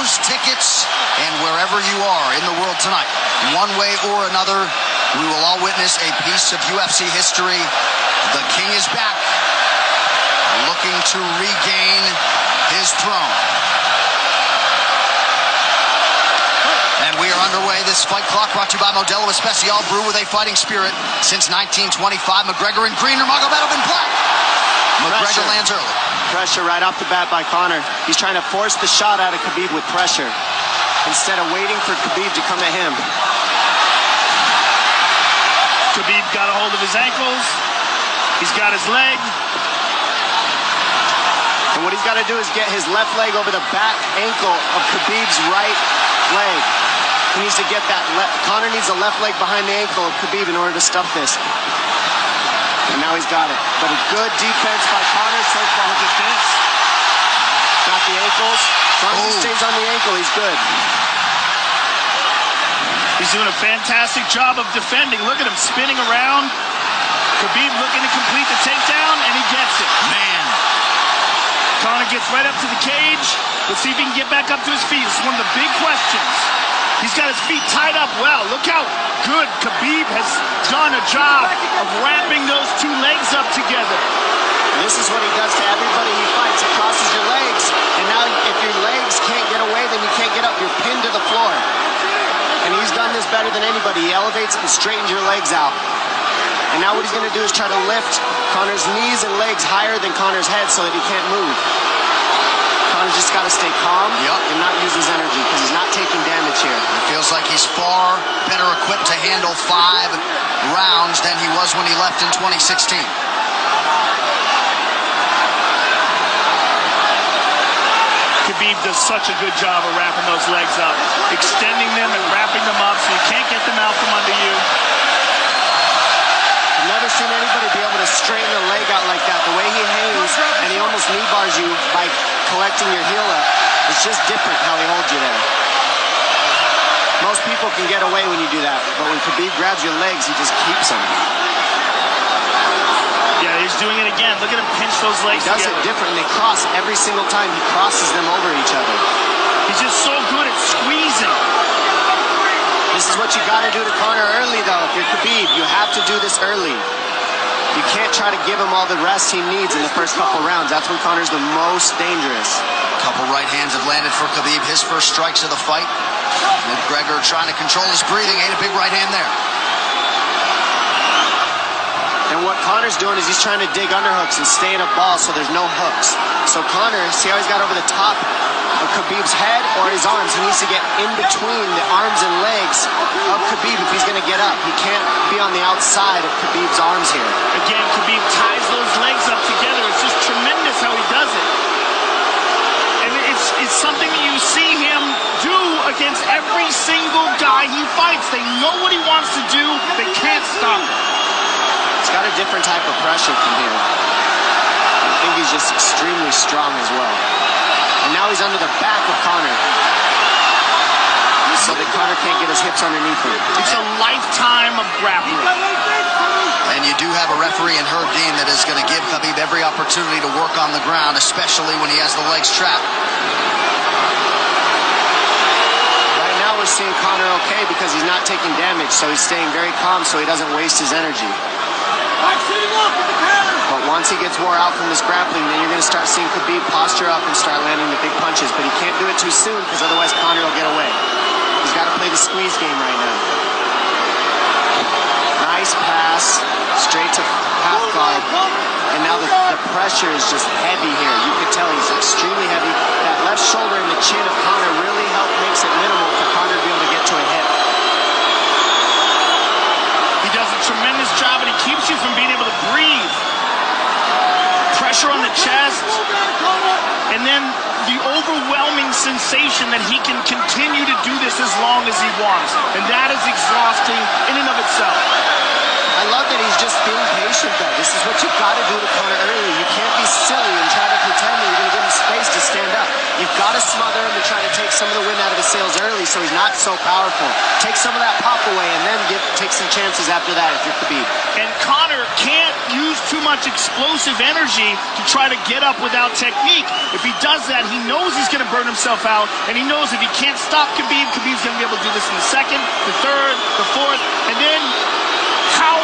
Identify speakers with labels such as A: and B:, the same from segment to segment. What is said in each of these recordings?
A: those tickets, and wherever you are in the world tonight, one way or another, we will all witness a piece of UFC history. The King is back, looking to regain his throne. And we are underway. This fight clock brought to you by Modelo Especial, brew with a fighting spirit since 1925. Magregor in green, Nurmagomedov in black. Magregor lands early.
B: Pressure right off the bat by Contr. He's trying to force the shot out of Khabib with pressure instead of waiting for Khabib to come at him.
C: Khabib got a hold of his ankles. He's got his leg.
B: And what he's got to do is get his left leg over the back ankle of Khabib's right leg. He needs to get that Contr needs a left leg behind the ankle of Khabib in order to stuff this. And now he's got it. But a good defense by Contr so far. Defense. Got the ankles. As long as he stays on the ankle, he's good.
C: He's doing a fantastic job of defending. Look at him spinning around. Khabib looking to complete the takedown, and he gets it.
A: Man.
C: Contr gets right up to the cage. Let's see if he can get back up to his feet. This is one of the big questions. He's got his feet tied up well. Look how good Khabib has done a job of wrapping those two legs up together.
B: This is what he does to everybody he fights. He crosses your legs, and now if your legs can't get away, then you can't get up. You're pinned to the floor. And he's done this better than anybody. He elevates and straightens your legs out. And now what he's going to do is try to lift Connor's knees and legs higher than Connor's head so that he can't move. Connor's just got to stay calm and not use his energy because he's not taking damage here.
A: It feels like he's far better equipped to handle 5 rounds than he was when he left in 2016.
C: Khabib does such a good job of wrapping those legs up, extending them and wrapping them up so you can't get them out from under you.
B: I've never seen anybody be able to straighten a leg out like that. The way he hangs, and he almost knee bars you by collecting your heel up. It's just different how he holds you there. Most people can get away when you do that, but when Khabib grabs your legs, he just keeps them.
C: Yeah, he's doing it again. Look at him pinch those legs
B: together. He does it different, and they cross every single time. He crosses them over each other.
C: He's just so good at squeezing.
B: This is what you got to do to Contr early, though. If you're Khabib, you have to do this early. You can't try to give him all the rest he needs in the first couple rounds. That's when Connor's the most dangerous.
A: Couple right hands have landed for Khabib. His first strikes of the fight. Magregor trying to control his breathing. Ate a big right hand there.
B: And what Connor's doing is he's trying to dig underhooks and stay in a ball so there's no hooks. So Contr, see how he's got over the top of Khabib's head or his arms? He needs to get in between the arms and legs of Khabib if he's going to get up. He can't be on the outside of Khabib's arms here.
C: Again, Khabib ties those legs up together. It's just tremendous how he does it. And it's something that you see him do against every single guy he fights. They know what he wants to do. They can't stop him.
B: He's got a different type of pressure from here. I think he's just extremely strong as well. And now he's under the back of Contr. So that Contr can't get his hips underneath him.
C: It's a lifetime of grappling.
A: And you do have a referee in Herb Dean that is going to give Khabib every opportunity to work on the ground, especially when he has the legs trapped.
B: Right now we're seeing Contr okay because he's not taking damage, so he's staying very calm so he doesn't waste his energy. But once he gets wore out from this grappling, then you're going to start seeing Khabib posture up and start landing the big punches. But he can't do it too soon because otherwise Contr will get away. He's got to play the squeeze game right now. Nice pass, straight to half guard. And now the pressure is just heavy here. You can tell he's extremely heavy. That left shoulder and the chin of Contr really makes it minimal for Contr to be able to get to a hit.
C: He does a tremendous job, and he keeps you from being able to breathe. Pressure on the chest, and then the overwhelming sensation that he can continue to do this as long as he wants. And that is exhausting in and of itself.
B: I love that he's just being patient, though. This is what you've got to do to Contr early. You can't be silly and try to pretend that you're going to give him space to stand up. You've got to smother him and try to take some of the wind out of his sails early so he's not not so powerful. Take some of that pop away and then take some chances after that if you're Khabib.
C: And Coндр can't use too much explosive energy to try to get up without technique. If he does that, he knows he's going to burn himself out, and he knows if he can't stop Khabib, Khabib's going to be able to do this in the second, the third, the fourth, and then how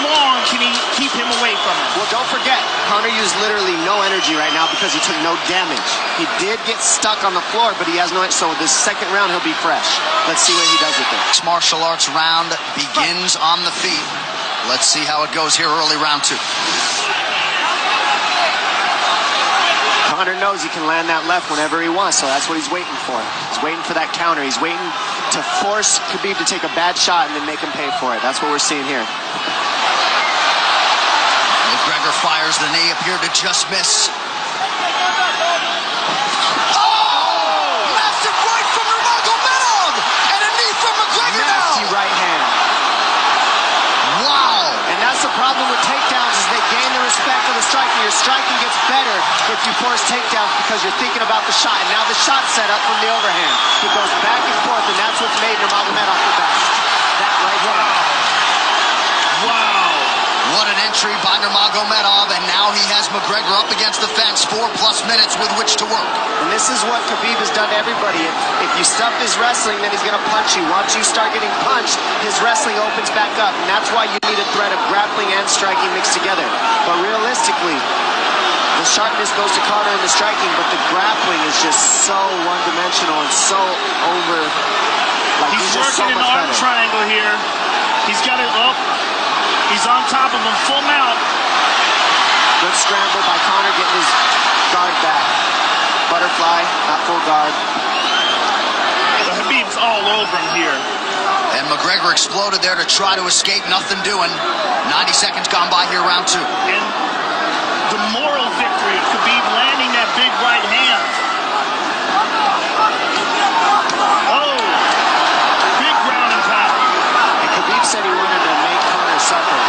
C: long can he keep him away from him?
B: Well, don't forget, Coндr used literally no energy right now because he took no damage. He did get stuck on the floor, but he has no, so this second round he'll be fresh. Let's see what he does with it.
A: This martial arts round begins on the feet. Let's see how it goes here early round 2.
B: Coндr knows he can land that left whenever he wants, so that's what he's waiting for. He's waiting for that counter. He's waiting to force Khabib to take a bad shot and then make him pay for it. That's what we're seeing here.
A: Magregor fires the knee, appeared to just miss. Massive right from Nurmagomedov! And a knee from Magregor now!
B: Nasty right hand.
A: Wow!
B: And that's the problem with takedowns is they gain the respect of the striking. Your striking gets better if you force takedowns because you're thinking about the shot. And now the shot's set up from the overhand. It goes back and forth, and that's what's made Nurmagomedov the best. That right hand.
C: Wow.
A: What an entry by Nurmagomedov, and now he has Magregor up against the fence, 4+ minutes with which to work.
B: And this is what Khabib has done to everybody. If you stuff his wrestling, then he's going to punch you. Once you start getting punched, his wrestling opens back up, and that's why you need a threat of grappling and striking mixed together. But realistically, the sharpness goes to Coндr in the striking, but the grappling is just so one-dimensional and so over. Like
C: He's
B: just
C: working
B: so
C: an
B: much
C: arm
B: better.
C: triangle here. He's got it up. He's on top of him, full mount.
B: Good scramble by Coндr, getting his guard back. Butterfly, not full guard.
C: The Khabib's all over him here.
A: And Magregor exploded there to try to escape, nothing doing. 90 seconds gone by here, round 2.
C: And the moral victory of Khabib landing that big right hand. Oh, big ground and pound.
B: And Khabib said he wanted to make Coндr suffer.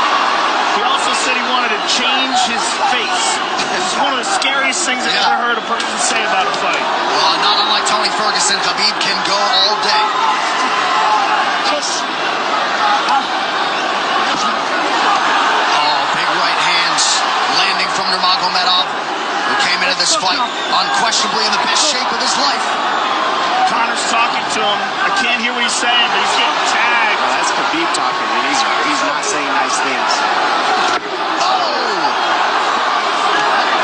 C: He also said he wanted to change his face. It's one of the scariest things I've ever heard a person say about a fight.
A: Well, not unlike Tony Ferguson, Khabib can go all day. Oh, big right hands landing from Nurmagomedov, who came into this fight unquestionably in the best shape of his life.
C: Connor's talking to him. I can't hear what he's saying, but he's getting tagged.
B: Well, that's Khabib talking, and he's not saying nice things.
A: Oh!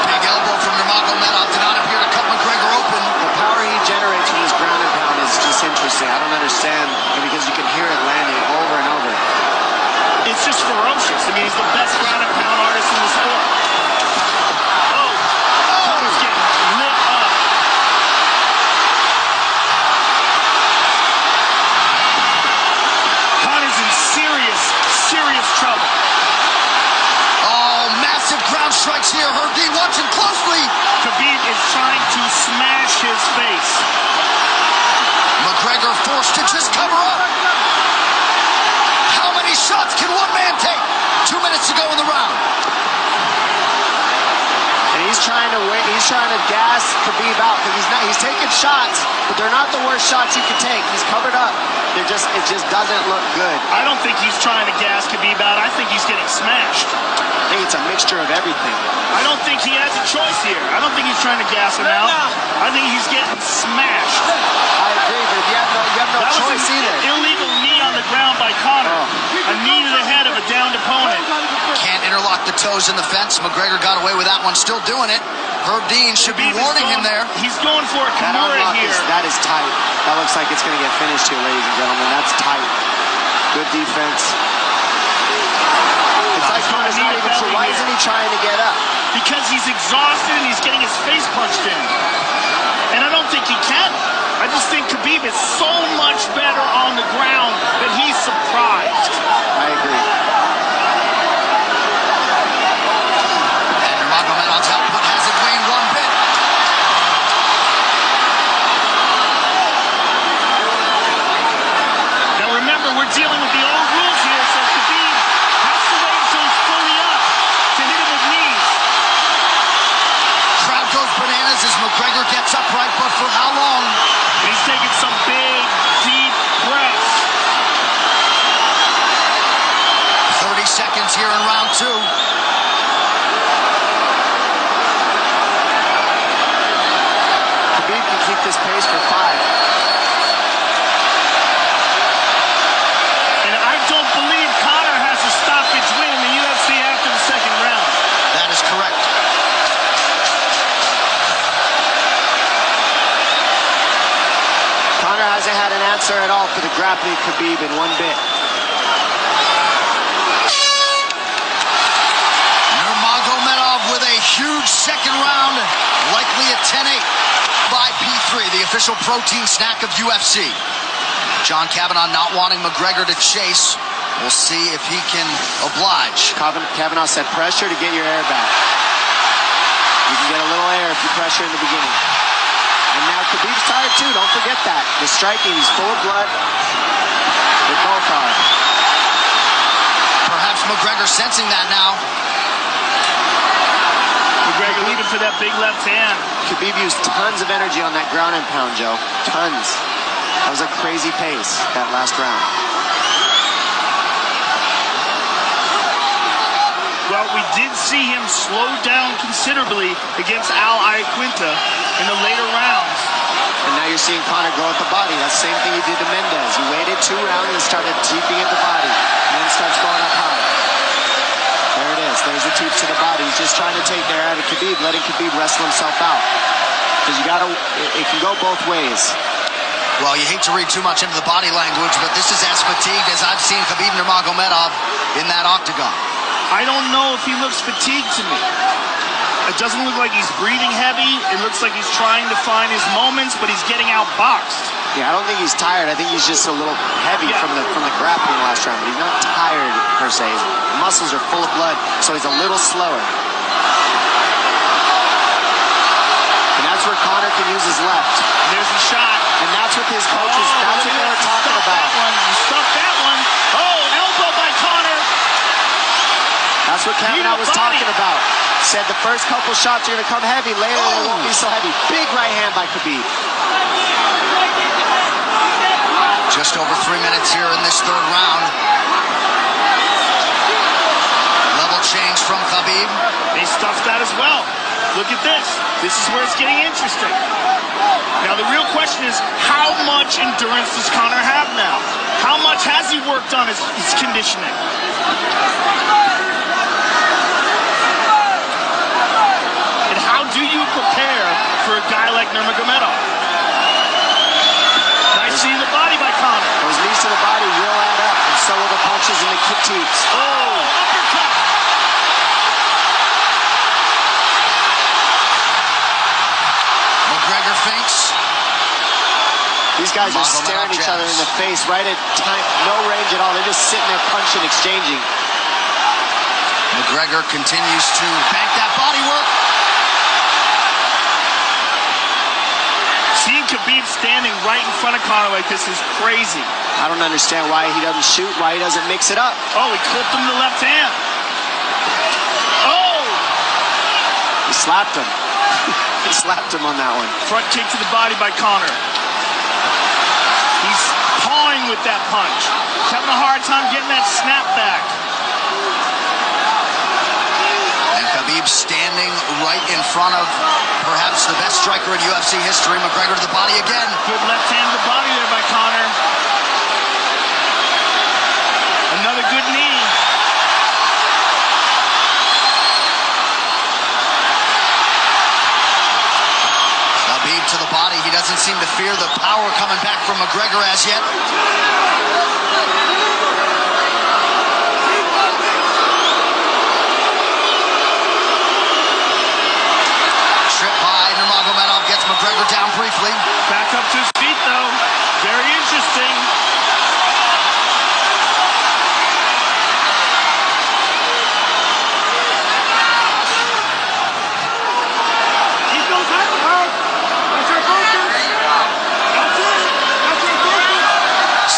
A: Big elbow from Nurmagomedov did not appear to cut Magregor open.
B: The power he generates from his ground and pound is just interesting. I don't understand, because you can hear it landing over and over.
C: It's just ferocious. I mean, he's the best ground and pound artist in the sport. Oh, Connor's getting lit up. Connor's in serious trouble.
A: Oh, massive ground strikes here. Herdy watching closely.
C: Khabib is trying to smash his face.
A: Magregor forced to just cover up. How many shots can one man take? 2 minutes to go in the round.
B: And he's trying to wait. He's trying to gas Khabib out because he's taking shots, but they're not the worst shots he can take. He's covered up. It just doesn't look good.
C: I don't think he's trying to gas Khabib out. I think he's getting smashed.
B: I think it's a mixture of everything.
C: I don't think he has a choice here. I don't think he's trying to gas him out. I think he's getting smashed.
B: I agree, but you have no
C: That was
B: choice
C: an
B: either.
C: illegal knee on the ground by Coндr. A knee to the head of a downed opponent.
A: Can't interlock the toes in the fence. Magregor got away with that one, still doing it. Herb Dean should be warning him there.
C: He's going for a
B: That
C: Kimura
B: unlock
C: here.
B: that is tight. That looks like it's going to get finished here, ladies and gentlemen. That's tight. Good defense. It's like Connor's not even sure. Why isn't he trying to get up?
C: Because he's exhausted and he's getting his face punched in. And I don't think he can. I just think Khabib is so much better on the ground that he's surprised.
B: I agree.
A: And Nurmagomedov's output hasn't waned one bit.
C: Now remember, we're dealing with the old rules here, so Khabib has to wait until he's fully up to hit him with knees.
A: Crowd goes bananas as Magregor gets upright, but for how long?
C: And he's taking some big, deep
A: here in round 2.
B: Khabib can keep this pace for 5.
C: And I don't believe Conor has a stoppage win in the UFC after the second round.
A: That is correct.
B: Conor hasn't had an answer at all for the grappling Khabib in one bit.
A: Nurmagomedov with a huge second round, likely a 10-8 by P3, the official protein snack of UFC. John Kavanagh not wanting Magregor to chase. We'll see if he can oblige.
B: Kavanagh said pressure to get your air back. You can get a little air if you pressure in the beginning. And now Khabib's tired too, don't forget that. The striking, he's full of blood. They both are.
A: Perhaps Magregor sensing that now.
C: Magregor looking for that big left hand.
B: Khabib used tons of energy on that ground and pound, Joe. Tons. That was a crazy pace, that last round.
C: Well, we did see him slow down considerably against Al Iaquinta in the later rounds.
B: And now you're seeing Conor go at the body. That's the same thing he did to Mendez. He waited 2 rounds and started teeping at the body. And then starts going up high. There it is. There's the teeps to the body. He's just trying to take the air out of Khabib, letting Khabib wrestle himself out. Because you gotta, it can go both ways.
A: Well, you hate to read too much into the body language, but this is as fatigued as I've seen Khabib Nurmagomedov in that octagon.
C: I don't know if he looks fatigued to me. It doesn't look like he's breathing heavy. It looks like he's trying to find his moments, but he's getting outboxed.
B: Yeah, I don't think he's tired. I think he's just a little heavy from the grappling last round. But he's not tired per se. His muscles are full of blood, so he's a little slower. And that's where Conor can use his left.
C: There's the shot.
B: And that's what his coaches, that's what they were talking about.
C: He stuffed that one. Oh, elbow by Conor.
B: That's what Kavanagh was talking about. Said the first couple shots are going to come heavy. Later, they won't be so heavy. Big right hand by Khabib.
A: Just over 3 minutes here in this third round. Level change from Khabib.
C: They stuffed that as well. Look at this. This is where it's getting interesting. Now, the real question is, how much endurance does Conor have now? How much has he worked on his conditioning? And how do you prepare for a guy like Nurmagomedov? Nice seeing the body by Conor.
B: Those knees to the body will add up, and so will the punches and the kick teeps.
C: Oh, uppercut.
A: Magregor feints.
B: These guys are staring each other in the face right at time, no range at all. They're just sitting there punching, exchanging.
A: Magregor continues to bank that body work.
C: Seeing Khabib standing right in front of Conor like this is crazy.
B: I don't understand why he doesn't shoot, why he doesn't mix it up.
C: Oh, he clipped him to the left hand. Oh!
B: He slapped him. He slapped him on that one.
C: Front kick to the body by Conor. He's pawing with that punch. He's having a hard time getting that snap back.
A: And Khabib standing right in front of perhaps the best striker in UFC history. Magregor to the body again.
C: Good left hand to the body there by Conor. Another good knee.
A: Khabib to the body. He doesn't seem to fear the power coming back from Magregor as yet. Trip by Nurmagomedov gets Magregor down briefly.
C: Back up to his feet though. Very interesting.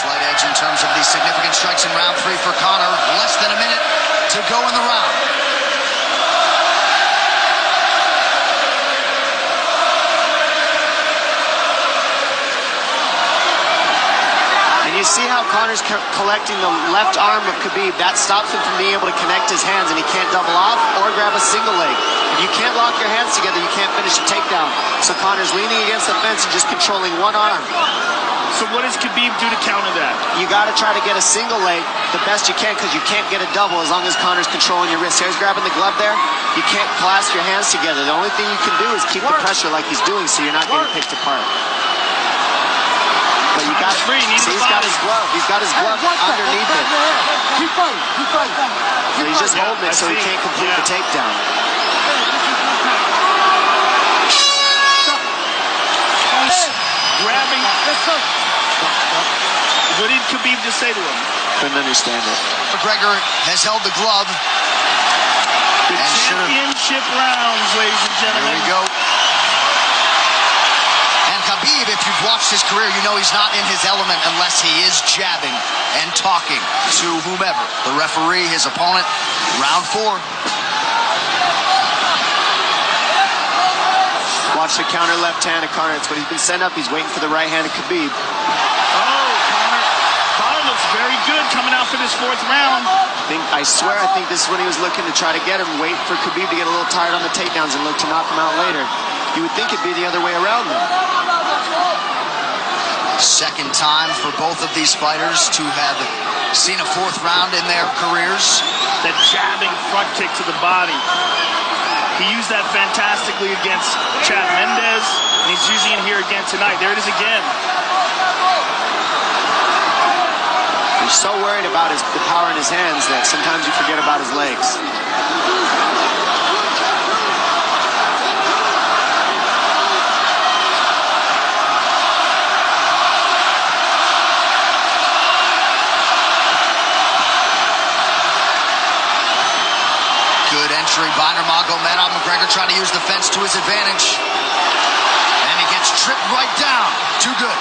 A: Slight edge in terms of the significant strikes in round 3 for Conor. Less than a minute to go in the round.
B: And you see how Connor's collecting the left arm of Khabib? That stops him from being able to connect his hands, and he can't double off or grab a single leg. If you can't lock your hands together, you can't finish a takedown. So Connor's leaning against the fence and just controlling one arm.
C: So what does Khabib do to counter that?
B: You got to try to get a single leg the best you can, because you can't get a double as long as Connor's controlling your wrist. Here's grabbing the glove there. You can't clasp your hands together. The only thing you can do is keep the pressure like he's doing, so you're not getting picked apart. But you got
C: free.
B: See, he's got his glove. He's got his glove underneath it. So he's just holding it so he can't complete the takedown.
C: Grabbing. What did Khabib just say to him?
B: Couldn't understand it.
A: Magregor has held the glove.
C: The championship rounds, ladies and gentlemen.
A: Here we go. And Khabib, if you've watched his career, you know he's not in his element unless he is jabbing and talking to whomever. The referee, his opponent. Round 4.
B: Watch the counter left hand of Conor. That's what he's been setting up. He's waiting for the right hand of Khabib.
C: Conor looks very good coming out for this 4th round.
B: I swear this is when he was looking to try to get him, wait for Khabib to get a little tired on the takedowns and look to knock him out later. You would think it'd be the other way around though.
A: Second time for both of these fighters to have seen a 4th round in their careers.
C: That jabbing front kick to the body. He used that fantastically against Chad Mendes, and he's using it here again tonight. There it is again.
B: He's so worried about the power in his hands that sometimes you forget about his legs.
A: Good entry by Nurmagomedov. Magregor trying to use the fence to his advantage. And he gets tripped right down. Too good.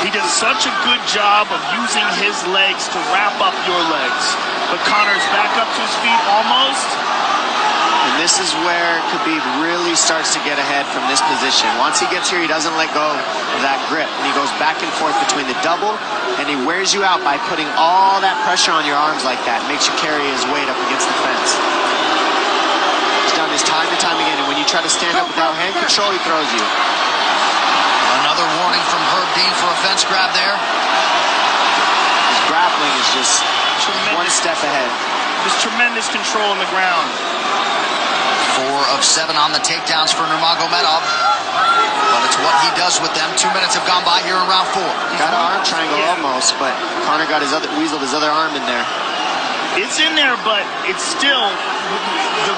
C: He does such a good job of using his legs to wrap up your legs. But Connor's back up to his feet almost.
B: And this is where Khabib really starts to get ahead from this position. Once he gets here, he doesn't let go of that grip. And he goes back and forth between the double, and he wears you out by putting all that pressure on your arms like that. Makes you carry his weight up against the fence. He's done this time and time again, and when you try to stand up without hand control, he throws you.
A: Another warning from Herb Dean for a fence grab there.
B: His grappling is just one step ahead.
C: Just tremendous control on the ground.
A: 4 of 7 on the takedowns for Nurmagomedov. But it's what he does with them. 2 minutes have gone by here in round 4.
B: Got an arm triangle almost, but Conor got weaseled his other arm in there.
C: It's in there, but it's still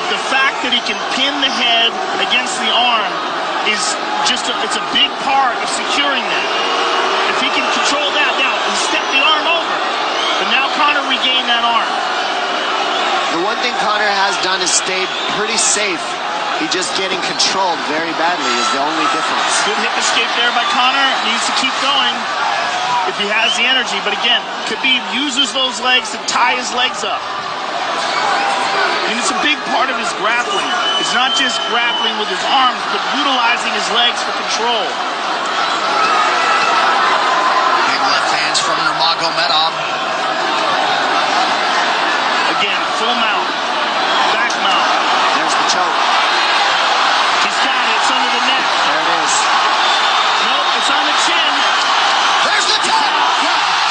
C: the fact that he can pin the head against the arm is just it's a big part of securing that. If he can control that, now he stepped the arm over, but now Conor regained that arm.
B: The one thing Conor has done is stayed pretty safe. He's just getting controlled very badly is the only difference.
C: Good hip escape there by Conor. Needs to keep going if he has the energy. But again, Khabib uses those legs to tie his legs up. And it's a big part of his grappling. It's not just grappling with his arms, but utilizing his legs for control.
A: Big left hands from Nurmagomedov.
C: Again, full mount, back mount.
B: There's the choke.
C: He's got it. It's under the neck.
B: There it is.
C: Nope, it's on the chin.
A: There's the tap.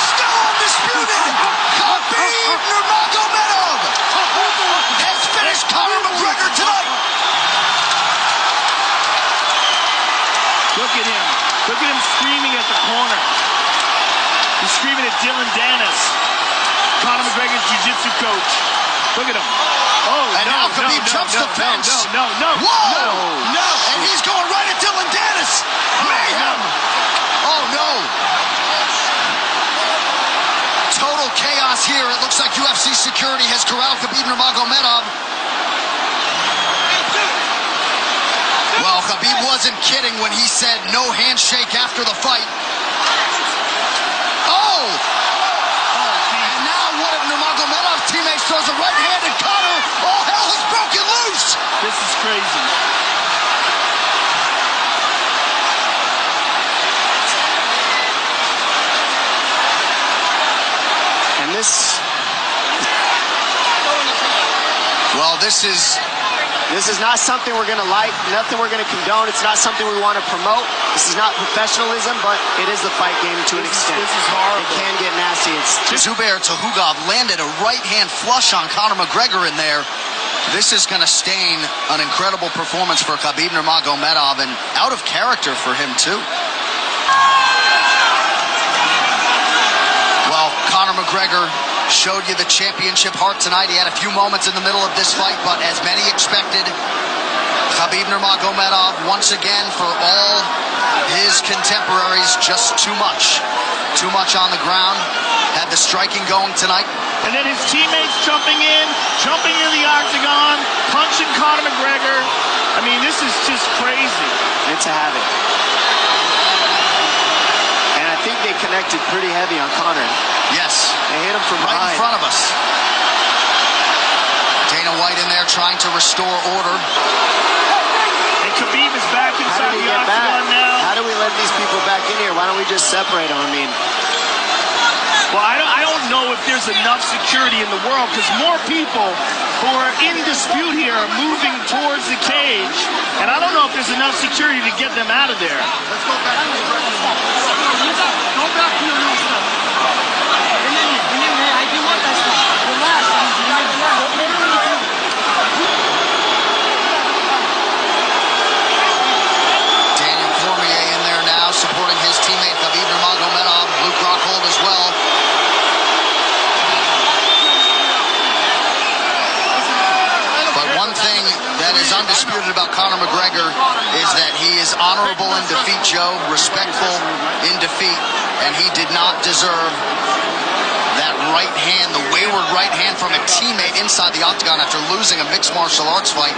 A: Still undisputed. Khabib Nurmagomedov has finished Conor Magregor tonight.
C: Look at him. Look at him screaming at the corner. He's screaming at Dylan Dennis, Conor McGregor's jiu-jitsu coach. Look at him. Oh,
A: and now Khabib jumps the fence.
C: No.
A: Whoa! No! And he's going right at Dylan Dennis. Mayhem! Oh, no. Total chaos here. It looks like UFC security has corralled Khabib Nurmagomedov. Well, Khabib wasn't kidding when he said no handshake after the fight. Oh! And now one of Nurmagomedov's teammates throws a right hand at Conor. All hell has broken loose!
C: This is crazy.
A: Well, this is
B: not something we're going to like, nothing we're going to condone. It's not something we want to promote. This is not professionalism, but it is the fight game to an extent.
C: This is horrible.
B: It can get nasty.
A: Zubair Tukhugov landed a right-hand flush on Conor McGregor in there. This is going to stain an incredible performance for Khabib-Nurmagomedov, and out of character for him, too. Well, Conor McGregor showed you the championship heart tonight. He had a few moments in the middle of this fight, but as many expected, Khabib-Nurmagomedov, once again, for all his contemporaries, just too much. Too much on the ground. Had the striking going tonight.
C: And then his teammates jumping into the octagon, punching Conor McGregor. I mean, this is just crazy.
B: It's a habit. And I think they connected pretty heavy on Conor.
A: Yes.
B: They hit him from
A: right
B: behind.
A: in front of us. Dana White in there trying to restore order.
C: And Khabib is back inside the octagon now.
B: How do we let these people back in here? Why don't we just separate them? I mean...
C: Well, I don't know if there's enough security in the world, because more people who are in dispute here are moving towards the cage, and I don't know if there's enough security to get them out of there.
D: Let's go back to the Go back to your room stuff. I do want that stuff. Relax.
A: Daniel Cormier in there now, supporting his teammate Khabib-Nurmagomedov. Luke Rockhold as well. But one thing that is undisputed about Conor McGregor is that he is honorable in defeat, Joe, respectful in defeat, and he did not deserve that right hand, the wayward right hand from a teammate inside the octagon after losing a mixed martial arts fight.